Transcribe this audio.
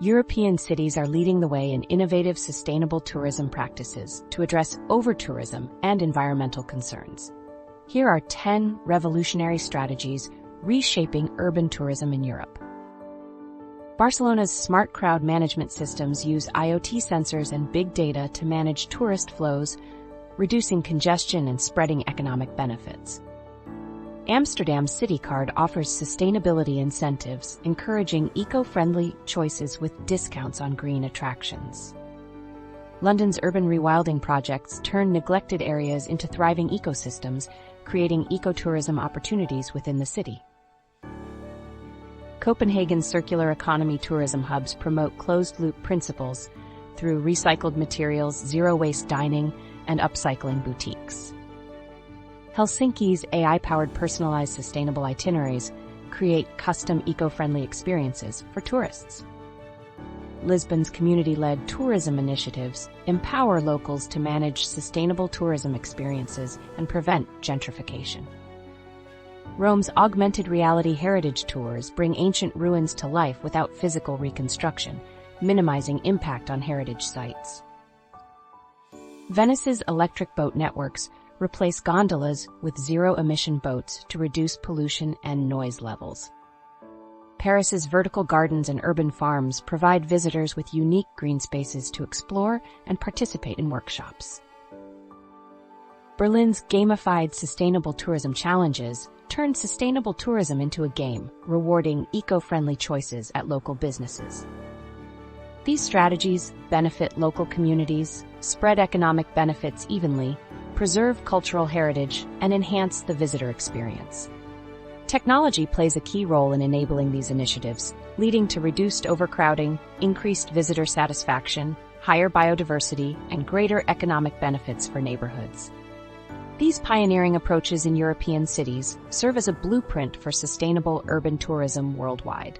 European cities are leading the way in innovative, sustainable tourism practices to address over-tourism and environmental concerns. Here are 10 revolutionary strategies reshaping urban tourism in Europe. Barcelona's smart crowd management systems use IoT sensors and big data to manage tourist flows, reducing congestion and spreading economic benefits. Amsterdam's City Card offers sustainability incentives, encouraging eco-friendly choices with discounts on green attractions. London's urban rewilding projects turn neglected areas into thriving ecosystems, creating ecotourism opportunities within the city. Copenhagen's circular economy tourism hubs promote closed-loop principles through recycled materials, zero-waste dining, and upcycling boutiques. Helsinki's AI-powered personalized sustainable itineraries create custom eco-friendly experiences for tourists. Lisbon's community-led tourism initiatives empower locals to manage sustainable tourism experiences and prevent gentrification. Rome's augmented reality heritage tours bring ancient ruins to life without physical reconstruction, minimizing impact on heritage sites. Venice's electric boat networks replace gondolas with zero-emission boats to reduce pollution and noise levels. Paris's vertical gardens and urban farms provide visitors with unique green spaces to explore and participate in workshops. Berlin's gamified sustainable tourism challenges turn sustainable tourism into a game, rewarding eco-friendly choices at local businesses. These strategies benefit local communities, spread economic benefits evenly, preserve cultural heritage, and enhance the visitor experience. Technology plays a key role in enabling these initiatives, leading to reduced overcrowding, increased visitor satisfaction, higher biodiversity, and greater economic benefits for neighborhoods. These pioneering approaches in European cities serve as a blueprint for sustainable urban tourism worldwide.